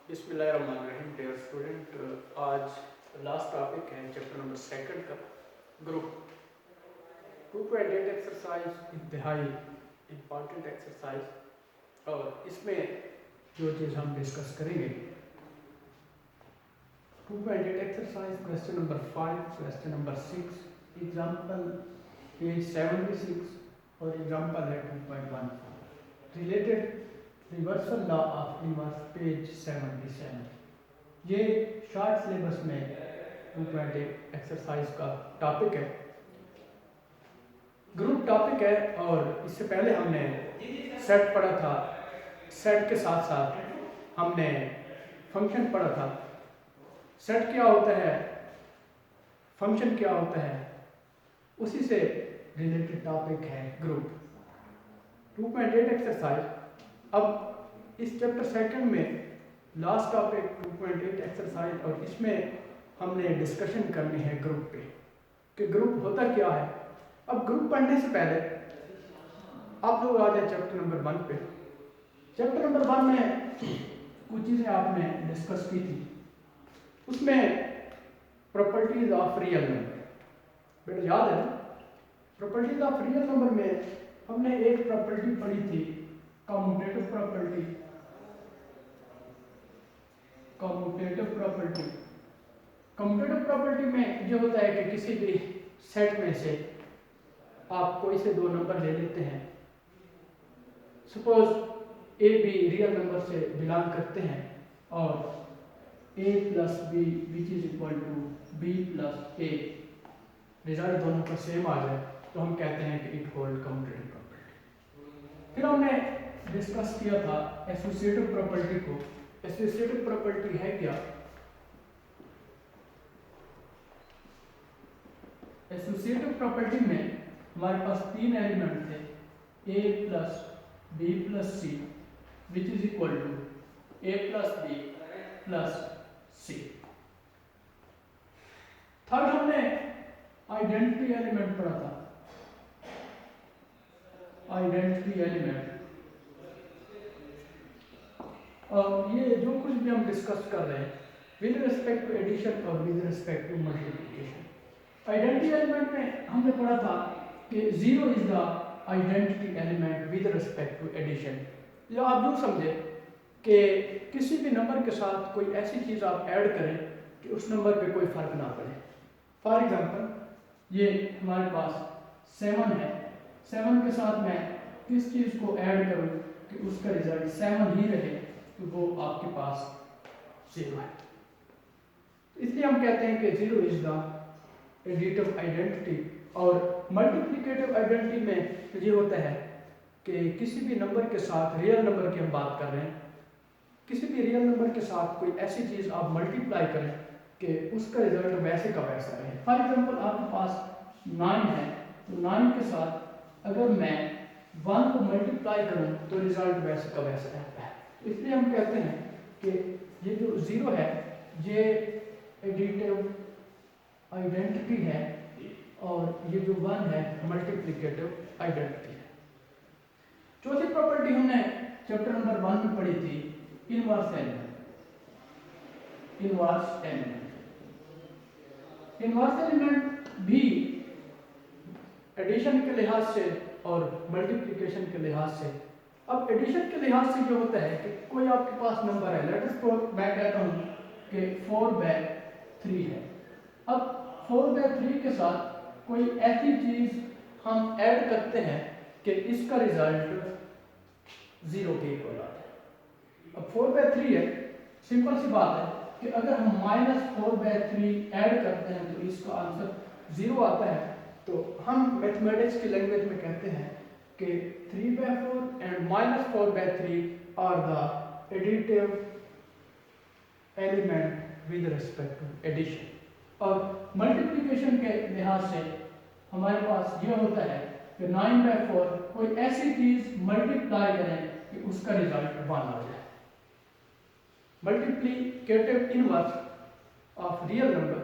बिस्मिल्लाहिर्रहमानिर्रहीम। Dear student, आज last topic है चैप्टर नंबर 2 का ग्रुप 2.8 एक्सरसाइज, इंतहाई इम्पॉर्टेंट एक्सरसाइज। और इसमें जो चीज़ हम डिस्कस करेंगे 2.8 exercise, question number 5, question number 6, example page 76 और एग्जाम्पल है 2.1 related reversal law of inverse page 77। ये शॉर्ट सिलेबस में 2.8 एक्सरसाइज का टॉपिक है, ग्रुप टॉपिक है। और इससे पहले हमने सेट पढ़ा था, सेट के साथ साथ हमने फंक्शन पढ़ा था। सेट क्या होता है, फंक्शन क्या होता है, उसी से रिलेटेड टॉपिक है ग्रुप 2.8 एक्सरसाइज। अब इस चैप्टर 2 में लास्ट टॉपिक 2.8 एक्सरसाइज, और इसमें हमने डिस्कशन करनी है ग्रुप पे कि ग्रुप होता क्या है। अब ग्रुप पढ़ने से पहले आप लोग आ जाए चैप्टर नंबर 1 पे। चैप्टर नंबर 1 में कुछ चीज़ें आपने डिस्कस की थी, उसमें प्रॉपर्टीज ऑफ रियल नंबर, बेटा याद है ना। प्रॉपर्टीज ऑफ रियल नंबर में हमने एक प्रॉपर्टी पढ़ी थी, commutative property. Commutative property, commutative property में जो होता है कि किसी भी सेट में से आप कोई से दो नंबर ले लेते हैं। Suppose A B real number से बिलोंग करते हैं और a plus B which is equal to b plus A, result दोनों का सेम आ जाए तो हम कहते हैं कि इट होल्ड कम्यूटेटिव प्रॉपर्टी। फिर हमने डिस्कस किया था एसोसिएटिव प्रॉपर्टी को। एसोसिएटिव प्रॉपर्टी है क्या? एसोसिएटिव प्रॉपर्टी में हमारे पास तीन एलिमेंट थे, a plus B plus C which is equal to a plus B plus C. Third हमने आइडेंटिटी एलिमेंट पढ़ा था, आइडेंटिटी एलिमेंट। और ये जो कुछ भी हम डिस्कस कर रहे हैं विद रिस्पेक्ट टू एडिशन और with respect to multiplication. Identity element में हमने पढ़ा था कि 0 is the identity element with respect to addition. या आप यूँ समझे कि किसी भी नंबर के साथ कोई ऐसी चीज़ आप ऐड करें कि उस नंबर पे कोई फर्क ना पड़े। फॉर एग्जांपल ये हमारे पास 7 है, 7 के साथ मैं किस चीज़ को ऐड करूं कि उसका रिजल्ट 7 ही रहे, तो वो आपके पास 0 है। इसलिए हम कहते हैं कि 0 इज द एडिटिव आइडेंटिटी। और मल्टीप्लिकेटिव आइडेंटिटी में ये होता है कि किसी भी नंबर के साथ, रियल नंबर की हम बात कर रहे हैं, किसी भी रियल नंबर के साथ कोई ऐसी चीज़ आप मल्टीप्लाई करें कि उसका रिजल्ट वैसे का वैसा रहे। फॉर एग्जांपल आपके पास 9 है, तो 9 के साथ अगर मैं 1 को मल्टीप्लाई करूं तो रिजल्ट वैसे का वैसा रहता है। इसलिए हम कहते हैं कि ये जो 0 है ये एडिटिव आइडेंटिटी है और ये जो 1 है मल्टीप्लिकेटिव आइडेंटिटी है। चौथी प्रॉपर्टी हमने चैप्टर नंबर 1 में पढ़ी थी, inverse element. Inverse element, inverse element भी एडिशन के लिहाज से और मल्टीप्लिकेशन के लिहाज से। अब एडिशन के लिहाज से जो होता है कि कोई आपके पास नंबर है, लेट अस सपोज मैं कहता हूँ कि 4/3 है। अब 4/3 के साथ कोई ऐसी चीज़ हम ऐड करते हैं कि इसका रिजल्ट 0 के इक्वल आता है। अब 4/3 है, सिंपल सी बात है कि अगर हम -4/3 ऐड करते हैं तो इसका आंसर 0 आता है। तो हम मैथमेटिक्स की लैंग्वेज में कहते हैं कि 3/4 and -4/3 are the additive element with respect to addition. और मल्टीप्लिकेशन के लिहाज से हमारे पास ये होता है कि 9/4 कोई ऐसी चीज मल्टीप्लाई करें कि उसका रिजल्ट 1 आ जाए। Multiplicative inverse of real number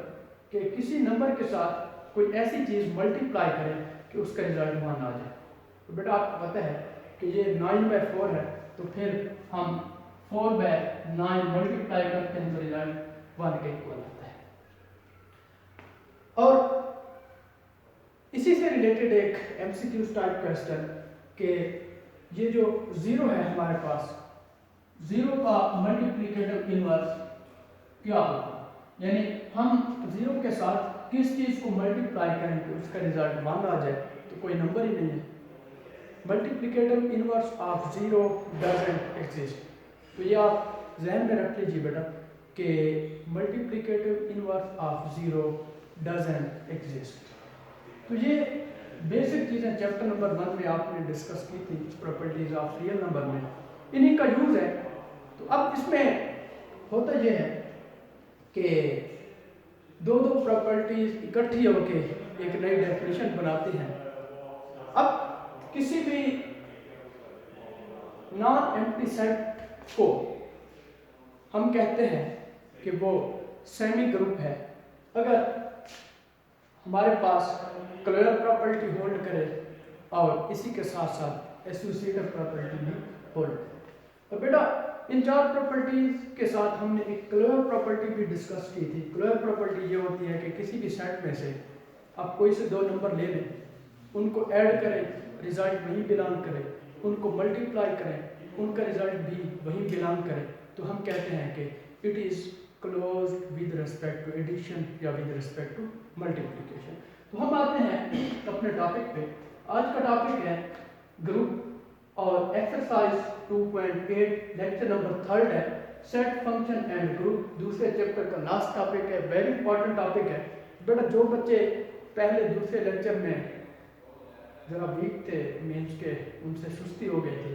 के किसी नंबर के साथ कोई ऐसी चीज मल्टीप्लाई करें कि उसका रिजल्ट 1 आ जाए। तो बेटा आपको पता है कि ये 9/4 है, तो फिर हम 4/9 मल्टीप्लाई करते हैं तो रिजल्ट 1 के इक्वल आता है। और इसी से रिलेटेड एक एमसीक्यू टाइप क्वेश्चन के ये जो जीरो है हमारे पास, जीरो का मल्टीप्लिकेटिव इनवर्स क्या होगा, यानी हम जीरो के साथ किस चीज को मल्टीप्लाई करें कि उसका रिजल्ट 1 आ जाए, तो कोई नंबर ही नहीं है। Multiplicative inverse of zero doesn't exist. तो ये आप जहन में रख लीजिए बेटा कि multiplicative inverse of zero doesn't exist. तो ये बेसिक चीज़ें चैप्टर नंबर 1 में आपने डिस्कस की थी, प्रॉपर्टीज ऑफ रियल नंबर में, इन्हीं का यूज़ है। तो अब इसमें होता ये है कि दो प्रॉपर्टीज इकट्ठी होके एक नई डेफिनेशन बनाती हैं। अब किसी भी नॉन एम्प्टी सेट को हम कहते हैं कि वो सेमी ग्रुप है अगर हमारे पास क्लोजर प्रॉपर्टी होल्ड करे और इसी के साथ साथ एसोसिएटिव प्रॉपर्टी भी होल्ड करे। तो बेटा इन चार प्रॉपर्टीज के साथ हमने एक क्लोजर प्रॉपर्टी भी डिस्कस की थी। क्लोजर प्रॉपर्टी ये होती है कि किसी भी सेट में से आप कोई से दो नंबर ले लें, उनको ऐड करें, रिजल्ट वही बिलोंग करे, उनको मल्टीप्लाई करें, उनका रिजल्ट भी वही बिलोंग करे, तो हम कहते हैं कि it is close with respect to addition या विद रिस्पेक्ट टू मल्टीप्लिकेशन। तो हम आते हैं अपने टॉपिक पे। आज का टॉपिक है ग्रुप और एक्सरसाइज 2.8 लेक्चर नंबर 3 है, सेट फंक्शन एंड ग्रुप। दूसरे चैप्टर का लास्ट टॉपिक है, वेरी इंपॉर्टेंट टॉपिक है बेटा। जो बच्चे पहले दूसरे लेक्चर में ज़रा वीक थे मीन्स के उनसे सुस्ती हो गई थी,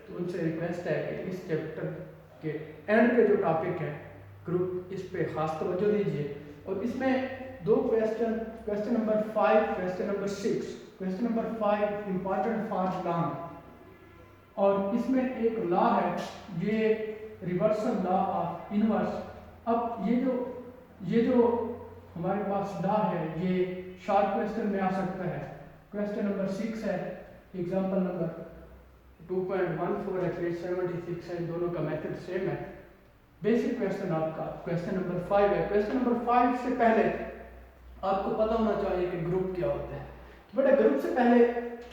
तो उनसे रिक्वेस्ट है कि इस चैप्टर के एंड पे जो टॉपिक है ग्रुप, इस पे खास तवज्जो दीजिए। और इसमें दो question number 5, question number 6। Question number 5 important for long, और इसमें एक लॉ है, ये रिवर्सल लॉ ऑफ इनवर्स। अब ये जो हमारे पास लॉ है ये शॉर्ट क्वेश्चन में आ सकता है। क्वेश्चन नंबर 6 है, एग्जाम्पल नंबर 2.14 है, पेज 76 है, दोनों का मेथड सेम है। बेसिक क्वेश्चन आपका क्वेश्चन नंबर 5 है। क्वेश्चन नंबर 5 से पहले आपको पता होना चाहिए कि ग्रुप क्या होता है। तो बेटा ग्रुप से पहले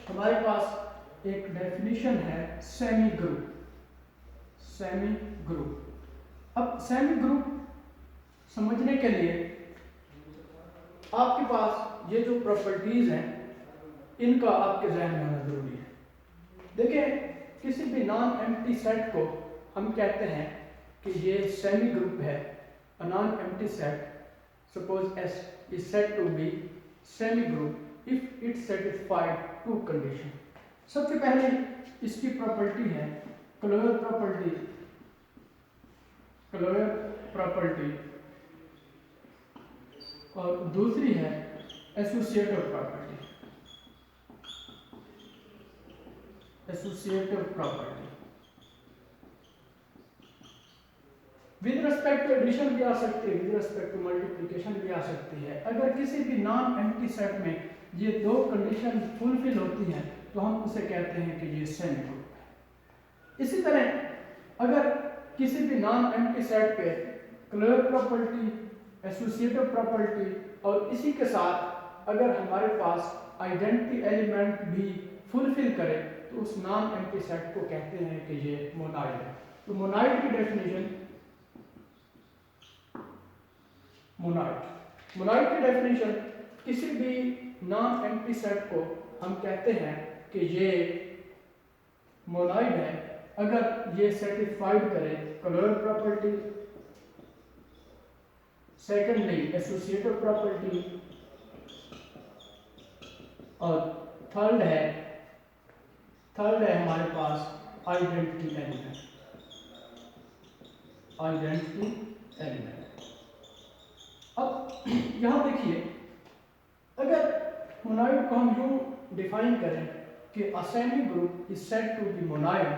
हमारे पास एक डेफिनेशन है सेमी ग्रुप। सेमी ग्रुप, अब सेमी ग्रुप समझने के लिए आपके पास ये जो प्रॉपर्टीज हैं इनका आपके जहन में होना जरूरी है। देखिए किसी भी नॉन एम्प्टी सेट को हम कहते हैं कि ये सेमी ग्रुप है। A non empty set suppose S is said to be semi group if it satisfied two condition. सबसे पहले इसकी प्रॉपर्टी है क्लोजर प्रॉपर्टी, क्लोजर प्रॉपर्टी, और दूसरी है associative property, associative property. With respect to addition भी आ सकती है, विद रिस्पेक्ट टू मल्टीप्लिकेशन भी आ सकती है। अगर किसी भी नॉन एम्प्टी सेट में ये दो कंडीशन फुलफिल होती हैं तो हम उसे कहते हैं कि ये सेमी ग्रुप है। इसी तरह अगर किसी भी नॉन एम्प्टी सेट पे क्लोजर प्रॉपर्टी, एसोसिएटिव प्रॉपर्टी और इसी के साथ अगर हमारे पास आइडेंटिटी एलिमेंट भी फुलफिल करे तो उस नॉन एम्प्टी सेट को कहते हैं कि ये मोनाइड है। तो मोनाइड की डेफिनेशन, मोनाइड की डेफिनेशन, किसी भी नॉन एम्प्टी सेट को हम कहते हैं कि ये मोनाइड है अगर ये सेटिस्फाइड करे closure property, secondly associative property, और थर्ड है हमारे पास आइडेंटिटी एलिमेंट, आइडेंटिटी एलिमेंट। अब यहाँ देखिए अगर मोनाइड को हम यूं डिफाइन करें कि a semi group is said to be monoid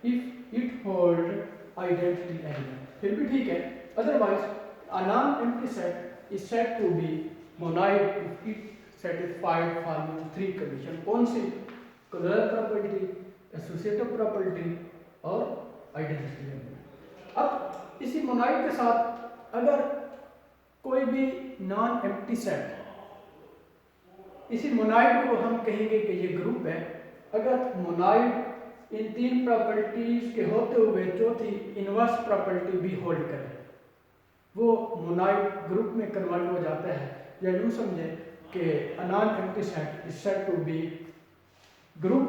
if it hold identity element, फिर भी ठीक है। Otherwise a non empty set is said to be monoid if it satisfied following 3 condition. कौन सी? क्लोजर प्रॉपर्टी, एसोसिएटिव प्रॉपर्टी और identity element. अब इसी monoid के साथ अगर कोई भी नॉन एम्प्टी सेट, इसी मोनाइड को हम कहेंगे कि ये ग्रुप है। अगर मोनाइड इन तीन प्रॉपर्टीज के होते हुए चौथी इनवर्स प्रॉपर्टी भी होल्ड करे, वो मोनाइड ग्रुप में कन्वर्ट हो जाता है। या यूँ समझें कि a non-empty set is said to be group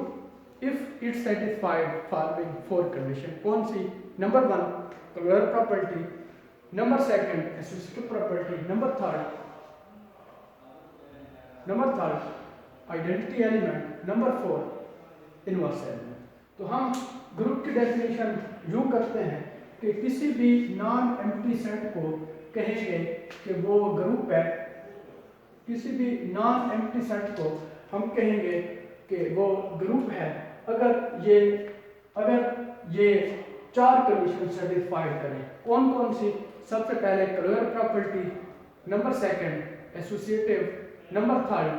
if it satisfied following four condition। कौन सी? Number 1 closure property, number 2 associative property, number third identity element, number 4 inverse element. तो हम ग्रुप की डेफिनेशन यूँ करते हैं कि किसी भी नॉन एम्प्टी सेट को कहेंगे कि वो ग्रुप है। किसी भी नॉन एम्प्टी सेट को हम कहेंगे कि वो ग्रुप है अगर ये चार कंडीशन सेटिस्फाइड करें। कौन कौन सी? सबसे पहले closure property, number 2 associative, number 3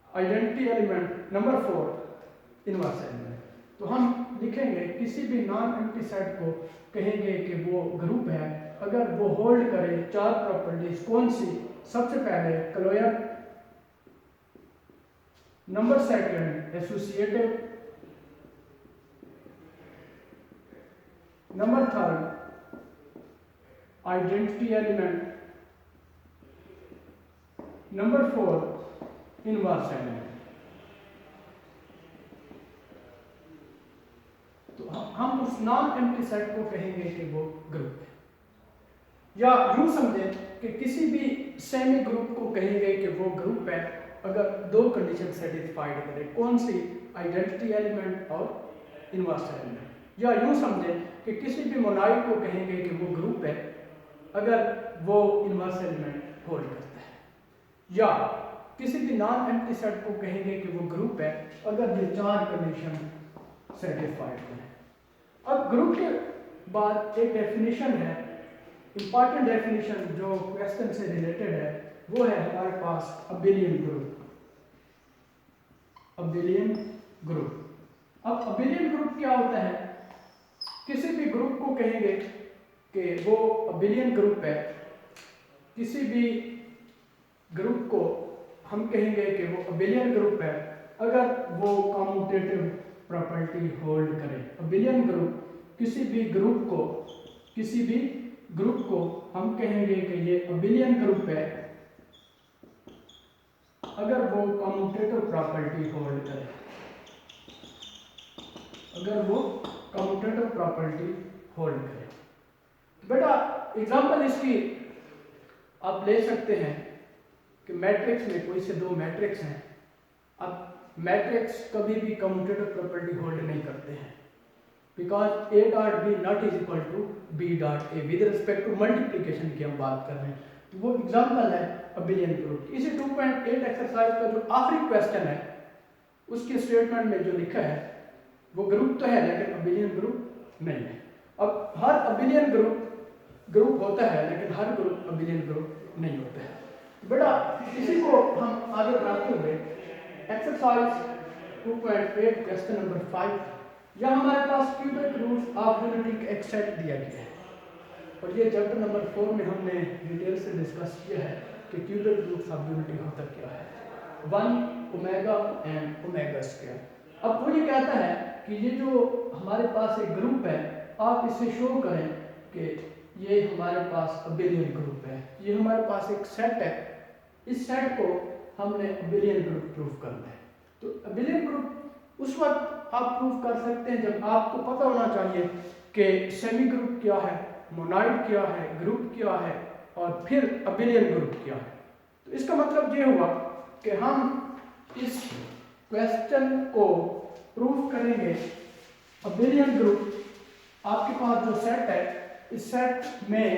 identity element, number 4 inverse element. तो हम लिखेंगे किसी भी नॉन एम्प्टी सेट को कहेंगे कि वो ग्रुप है अगर वो होल्ड करे चार प्रॉपर्टीज। कौन सी? सबसे पहले closure, number 2 associative, number 3 identity element, number 4 inverse element. तो हम उस नॉन एम्प्टी सेट को कहेंगे कि वो ग्रुप है। या यूं समझें कि किसी भी सेमी ग्रुप को कहेंगे कि वो ग्रुप है अगर दो कंडीशन सेटिस्फाइड करे। कौन सी? आइडेंटिटी एलिमेंट और इनवर्स एलिमेंट। या यूं समझें कि किसी भी मोनाइड को कहेंगे कि वो ग्रुप है अगर वो इनवर्स एलिमेंट होल्ड करता है। या किसी भी नॉन एम्प्टी सेट को कहेंगे कि वो ग्रुप है अगर ये चार कंडीशन सेटिस्फाइड है। अब ग्रुप के बाद एक डेफिनेशन है, इंपॉर्टेंट डेफिनेशन जो क्वेश्चन से रिलेटेड है, वो है हमारे पास अबिलियन ग्रुप। Abelian group. अब अबिलियन ग्रुप क्या होता है? किसी भी ग्रुप को कहेंगे कि वो अबिलियन ग्रुप है। किसी भी ग्रुप को हम कहेंगे कि वो अबिलियन ग्रुप है अगर वो कम्यूटेटिव प्रॉपर्टी होल्ड करे। अबिलियन ग्रुप किसी भी ग्रुप को हम कहेंगे कि ये अबिलियन ग्रुप है अगर वो कम्यूटेटिव प्रॉपर्टी होल्ड करे। अगर वो कम्यूटेटिव प्रॉपर्टी होल्ड करे। बेटा एग्जांपल इसकी आप ले सकते हैं कि मैट्रिक्स में कोई से दो मैट्रिक्स हैं। अब मैट्रिक्स कभी भी कम्यूटेटिव प्रॉपर्टी होल्ड नहीं करते हैं because A dot B not is equal to B dot A with respect to multiplication की हम बात कर रहे हैं। तो वो एग्जांपल है अबिलियन ग्रुप। इसी 2.8 एक्सरसाइज का जो आखिरी क्वेश्चन है उसके स्टेटमेंट में जो लिखा है वो ग्रुप तो है लेकिन अबिलियन ग्रुप नहीं है। अब हर अबिलियन ग्रुप होता है लेकिन हर ग्रुप अबिलियन ग्रुप नहीं होता है। बेटा इसी को हम आगे बढ़ाते हुए एक्सरसाइज 2.8 क्वेश्चन नंबर 5, या हमारे पास क्यूबिक रूट्स ऑफ यूनिटी का एक सेट दिया गया है और ये चैप्टर नंबर 4 में हमने डिटेल से डिस्कस किया है कि क्यूबिक रूट्स ऑफ यूनिटी होता क्या है, 1 ओमेगा एंड ओमेगा स्क्वायर। अब वो ये कहता है कि ये जो हमारे पास एक ग्रुप है आप इसे शो करें कि ये हमारे पास अबिलियन ग्रुप है। ये हमारे पास एक सेट है, इस सेट को हमने अबिलियन ग्रुप प्रूव करना है। तो अबिलियन ग्रुप उस वक्त आप प्रूव कर सकते हैं जब आपको पता होना चाहिए कि सेमी ग्रुप क्या है, मोनाइड क्या है, ग्रुप क्या है और फिर अबिलियन ग्रुप क्या है। तो इसका मतलब ये हुआ कि हम इस क्वेश्चन को प्रूव करेंगे अबिलियन ग्रुप। आपके पास जो सेट है इस सेट में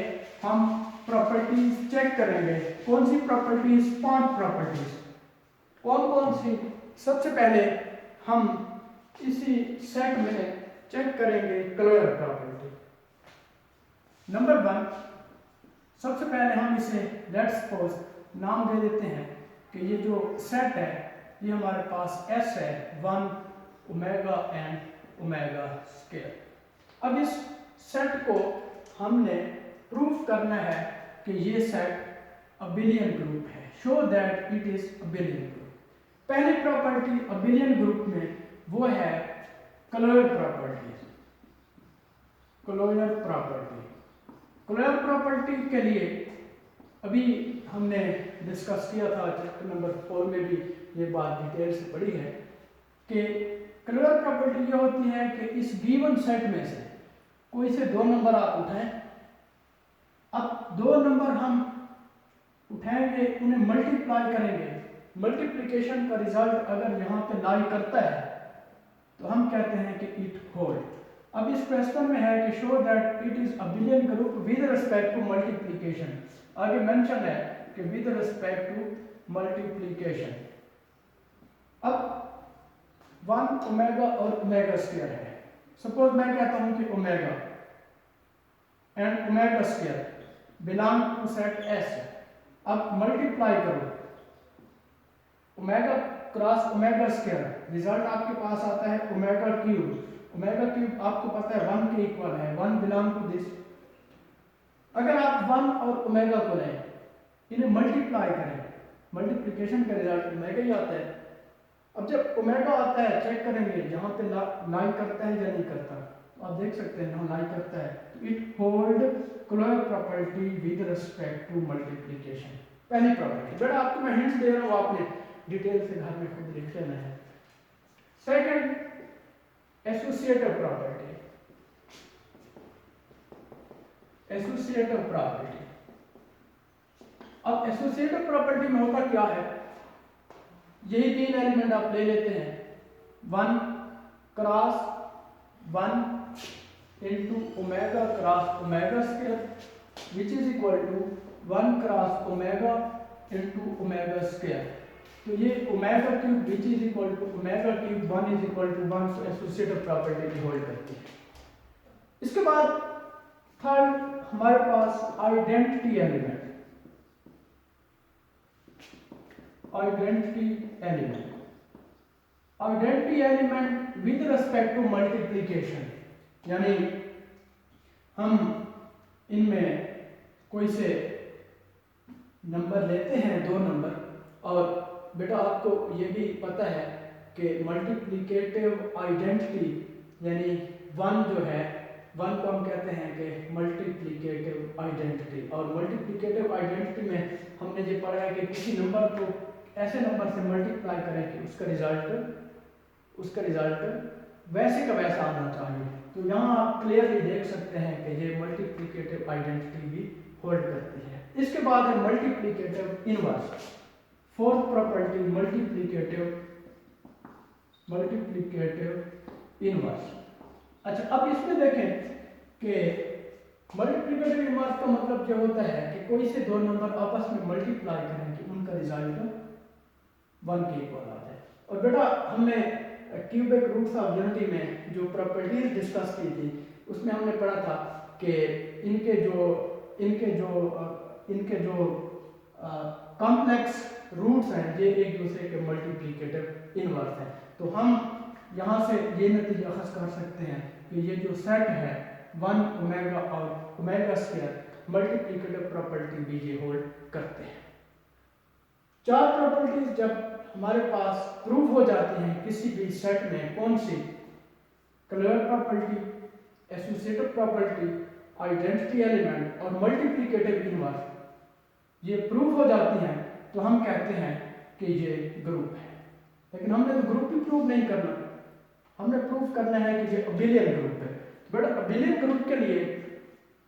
हम प्रॉपर्टीज चेक करेंगे। कौन सी प्रॉपर्टीज? 5 प्रॉपर्टीज। कौन कौन सी? सबसे पहले हम इसी सेट में चेक करेंगे क्लोजर प्रॉपर्टी। नंबर 1, सबसे पहले हम इसे लेट्स सपोज नाम दे देते हैं कि ये जो सेट है ये हमारे पास S है, 1 ओमेगा एंड ओमेगा स्क्वायर। अब इस सेट को हमने प्रूफ करना है कि ये सेट अबिलियन ग्रुप है, show that it is abelian group. पहली प्रॉपर्टी अबिलियन ग्रुप में वो है closure property. Closure property, closure property के लिए अभी हमने डिस्कस किया था, चैप्टर नंबर 4 में भी ये बात डिटेल से पढ़ी है कि क्लोजर प्रॉपर्टी ये होती है कि इस गिवन सेट में से कोई से दो नंबर आप उठाएं। अब दो नंबर हम उठाएंगे, उन्हें मल्टीप्लाई करेंगे, मल्टीप्लिकेशन का रिजल्ट अगर यहाँ पे लाई करता है तो हम कहते हैं कि इट होल्ड। अब इस क्वेश्चन में है कि show that it is abelian group with respect to multiplication. आगे मेंशन है कि विद रिस्पेक्ट टू मल्टीप्लिकेशन। अब 1 ओमेगा और ओमेगा स्क्वायर है। सपोज मैं कहता हूं कि omega and omega square belong to set S. अब मल्टीप्लाई करो omega cross omega square, result आपके पास आता है ओमेगा क्यूब। ओमेगा क्यूब आपको पता है 1 के इक्वल है, 1 बिलोंग टू दिस। अगर आप 1 और ओमेगा को लें, इन्हें मल्टीप्लाई करें, मल्टीप्लिकेशन का रिजल्ट ओमेगा ही आता है। अब जब ओमेगा आता है चेक करेंगे यहाँ पे लाई करता है या नहीं करता। तो आप देख सकते हैं यहाँ लाई करता है, तो it hold closure property with respect to multiplication. पहली प्रॉपर्टी। बेटा आपको मैं हिंट्स दे रहा हूँ, आपने डिटेल से घर में खुद लिख लेना है। Second, associative property. Associative property, अब एसोसिएटिव प्रॉपर्टी में होता क्या है, यही तीन एलिमेंट आप ले लेते हैं, 1 cross 1 into omega cross omega square which is equal to 1 cross omega into omega square. तो ये omega cube which is equal to omega cube 1 is equal to 1, तो एसोसिएटिव प्रॉपर्टी की होल्ड करती है। इसके बाद थर्ड हमारे पास identity element. Identity element, identity element with respect to multiplication, यानी हम इनमें कोई से नंबर लेते हैं, दो नंबर, और बेटा आपको ये भी पता है कि मल्टीप्लिकेटिव आइडेंटिटी यानी 1 जो है, 1 को हम कहते हैं कि मल्टीप्लिकेटिव आइडेंटिटी। और मल्टीप्लिकेटिव आइडेंटिटी में हमने ये पढ़ा है कि किसी नंबर को ऐसे नंबर से मल्टीप्लाई करें कि उसका रिजल्ट वैसे का वैसा आना चाहिए। तो यहाँ आप क्लियरली देख सकते हैं कि ये मल्टीप्लिकेटिव आइडेंटिटी भी होल्ड करती है। इसके बाद है multiplicative inverse. Fourth property multiplicative inverse. अच्छा, अब इसमें देखें कि मल्टीप्लिकेटिव इनवर्स का मतलब क्या होता है कि कोई से दो नंबर आपस में मल्टीप्लाई करें कि उनका रिजल्ट 1 के इक्वल आ जाए। और बेटा हमने क्यूबिक रूट्स ऑफ यूनिटी में जो प्रॉपर्टीज डिस्कस की थी उसमें हमने पढ़ा था कि इनके जो कॉम्प्लेक्स रूट्स हैं ये एक दूसरे के मल्टीप्लिकेटिव इनवर्स हैं। तो हम यहाँ से ये नतीजा अखज़ कर सकते हैं कि ये जो सेट है 1 ओमेगा और ओमेगा स्क्वायर मल्टीप्लिकेटिव प्रॉपर्टी भी ये होल्ड करते हैं। चार प्रॉपर्टीज जब हमारे पास प्रूव हो जाती हैं किसी भी सेट में, कौन सी, closure property, associative property, identity element और मल्टीप्लिकेटिव इनवर्स, ये प्रूव हो जाती हैं तो हम कहते हैं कि ये ग्रुप है। लेकिन हमने तो ग्रुप ही प्रूव नहीं करना, हमने प्रूव करना है कि ये अबिलियन ग्रुप है। बट अबिलियन ग्रुप के लिए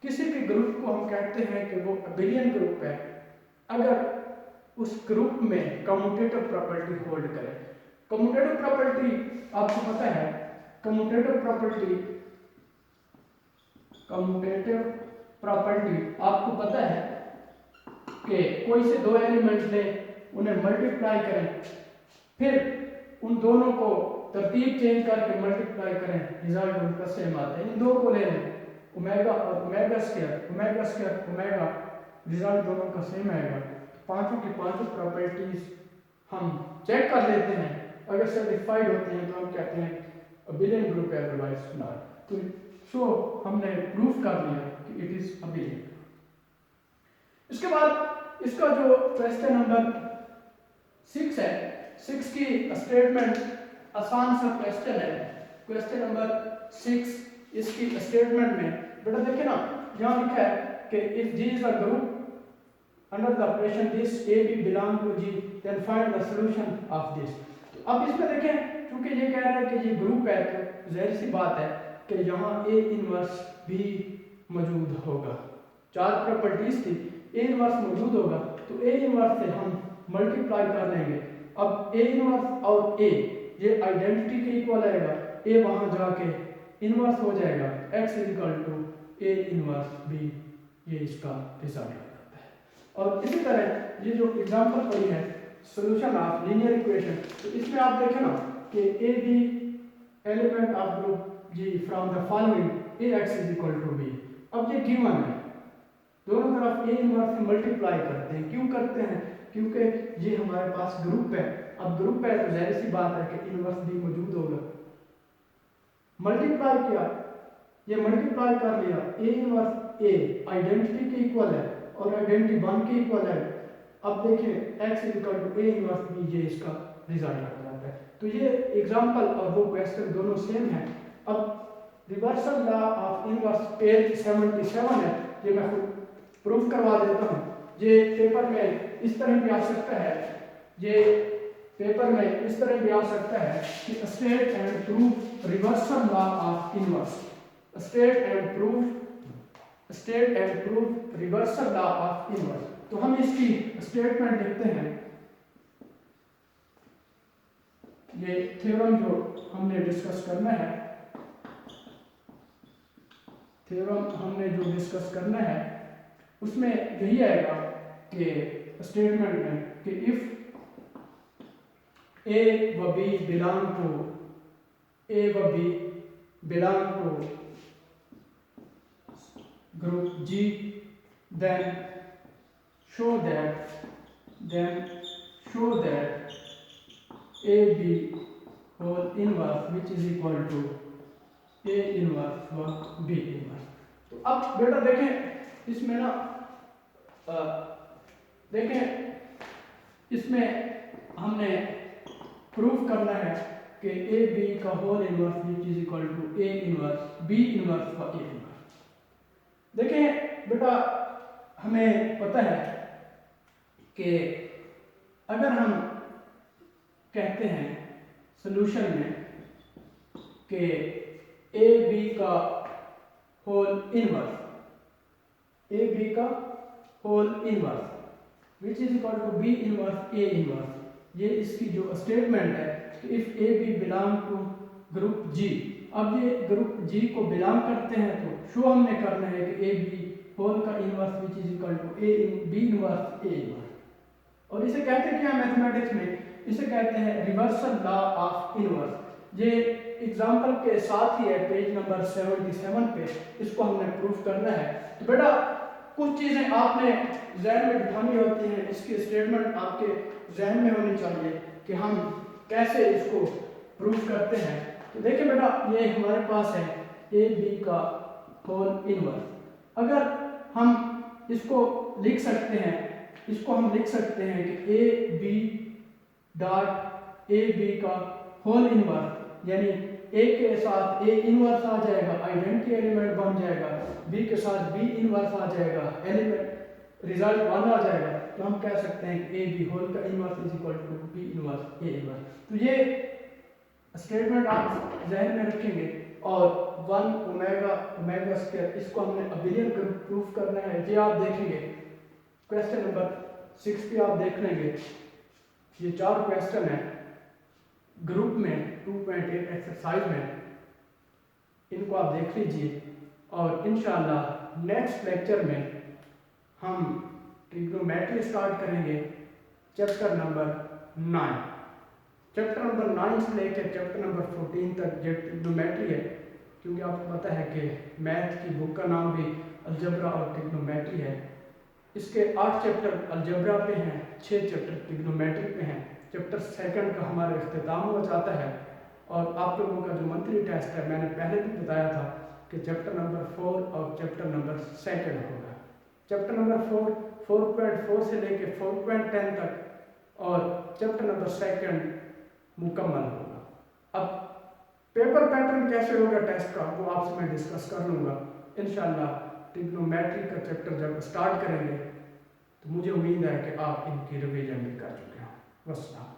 किसी भी ग्रुप को हम कहते हैं कि वो अबिलियन ग्रुप है अगर उस ग्रुप में कम्यूटेटिव प्रॉपर्टी होल्ड करे। कम्यूटेटिव प्रॉपर्टी आपको पता है, कम्यूटेटिव प्रॉपर्टी आपको पता है कि कोई से दो एलिमेंट्स लें, उन्हें मल्टीप्लाई करें, फिर उन दोनों को तरतीब चेंज करके मल्टीप्लाई करें, रिजल्ट उनका सेम आता है। इन दो को ले लें, ओमेगा और ओमेगा स्क्वायर ओमेगा, रिजल्ट दोनों का सेम आएगा। पांचों की पांचों प्रॉपर्टीज हम चेक कर लेते हैं, अगर सेटिस्फाइड होते हैं तो हम कहते हैं अबिलियन ग्रुप है अदरवाइज नॉट। तो सो हमने प्रूफ कर लिया कि इट इज अबिलियन। इसके बाद इसका जो क्वेश्चन नंबर 6 है, 6 की स्टेटमेंट आसान सा क्वेश्चन है। क्वेश्चन नंबर 6 इसकी स्टेटमेंट में बेटा देखिए ना, यहाँ लिखा है कि if G is a group under the operation this A B belong to G then find the solution of this. तो अब इसमें देखें, क्योंकि ये कह रहा है कि ये ग्रुप है तो जाहिर सी बात है कि यहाँ ए इनवर्स भी मौजूद होगा। चार प्रॉपर्टीज थी, ए इनवर्स मौजूद होगा तो ए इनवर्स से हम मल्टीप्लाई कर लेंगे। अब ए इनवर्स और ए ये आइडेंटिटी के इक्वल आएगा, ए वहां जाके इनवर्स हो जाएगा, x equal to A inverse B, ये इसका रिजल्ट हो जाता है। और इसी तरह ये जो एग्जांपल पड़ी है सॉल्यूशन ऑफ लीनियर इक्वेशन, तो इसमें आप देखें ना कि A B element of group G from the following A X is equal to B. अब ये गिवन है, दोनों तरफ ए इनवर्स से मल्टीप्लाई करते हैं। क्यों करते हैं? क्योंकि ये हमारे पास ग्रुप है। अब ग्रुप है तो जाहिर सी बात है कि इनवर्स भी मौजूद होगा। मल्टीप्लाई किया, ये मल्टीप्लाई कर लिया, ए इनवर्स ए आइडेंटिटी के इक्वल है और आइडेंटिटी 1 के इक्वल है। अब देखिए x equal to A inverse B, ये इसका रिजल्ट आ जाता है। तो ये एग्जांपल और वो क्वेश्चन दोनों सेम है। अब reversal law of inverse page 77 है, ये मैं खुद प्रूफ करवा देता हूँ। ये पेपर में इस तरह भी आ सकता है, ये पेपर में इस तरह भी आ सकता है कि state and proof reversal law of inverse, state and proof reversal law of inverse. तो हम इसकी स्टेटमेंट लिखते हैं। ये थ्योरम जो हमने डिस्कस करना है, उसमें यही आएगा कि स्टेटमेंट में कि इफ ए व B belong to group G then show that a b whole inverse which is equal to a inverse व b inverse। तो अब बेटा देखें इसमें ना देखें इसमें हमने प्रूफ करना है कि ए बी का whole inverse which is equal to A inverse B inverse व ए इनवर्स। देखें बेटा हमें पता है कि अगर हम कहते हैं सॉल्यूशन में कि ए बी का whole inverse which is equal to B inverse A inverse, ये इसकी जो स्टेटमेंट है कि if A B belong to group G. अब ये ग्रुप जी को बिलोंग करते हैं तो शो हमने करना है कि ए बी होल का inverse which is equal to A B inverse A inverse. और इसे कहते हैं क्या मैथमेटिक्स में? इसे कहते हैं रिवर्सल लॉ ऑफ इनवर्स। ये एग्जांपल के साथ ही है पेज नंबर 77 पे, इसको हमने प्रूफ करना है। तो बेटा कुछ चीजें आपने जहन में बिठानी होती हैं, इसकी स्टेटमेंट आपके जहन में होनी चाहिए कि हम कैसे इसको प्रूफ करते हैं। तो देखिए बेटा ये हमारे पास है ए बी का होल इनवर्स। अगर हम इसको लिख सकते हैं, कि A B dot A B का होल इनवर्स, यानी ए के साथ ए इनवर्स आ जाएगा, आइडेंटिटी एलिमेंट बन जाएगा, बी के साथ बी इनवर्स आ जाएगा, एलिमेंट रिजल्ट 1 आ जाएगा। तो हम कह सकते हैं कि ए बी होल का inverse is equal to B inverse A inverse. तो ये स्टेटमेंट आप जहन में रखेंगे। और 1 ओमेगा स्क्वायर, इसको हमने अबिलियन प्रूफ करना है। ये आप देखेंगे क्वेश्चन नंबर 6 पे आप देख लेंगे, ये 4 क्वेश्चन है ग्रुप में 2.8 एक्सरसाइज में, इनको आप देख लीजिए। और इंशाल्लाह नेक्स्ट लेक्चर में हम ट्रिग्नोमेट्री स्टार्ट करेंगे, चैप्टर नंबर 9। चैप्टर नंबर 9 से लेकर चैप्टर नंबर 14 तक जो ट्रिग्नोमेट्री है, क्योंकि आपको पता है कि मैथ की बुक का नाम भी अलजबरा और ट्रिग्नोमेट्री है। इसके 8 चैप्टर अलजबरा पे हैं, 6 चैप्टर ट्रिग्नोमेट्री पे हैं। चैप्टर 2 का हमारा इख्तिताम हो जाता है और आप लोगों का जो मंथली टेस्ट है मैंने पहले भी बताया था कि चैप्टर नंबर 4 और चैप्टर नंबर 2 होगा। चैप्टर नंबर 4 4.4 से लेके 4.10 तक और चैप्टर नंबर 2 मुकम्मल होगा। अब पेपर पैटर्न कैसे होगा टेस्ट का वो आपसे मैं डिस्कस कर लूँगा इंशाल्लाह। ट्रिग्नोमेट्री का चैप्टर जब स्टार्ट करेंगे तो मुझे उम्मीद है कि आप इनकी रिवीजन भी कर चुके हो। वस्सलाम।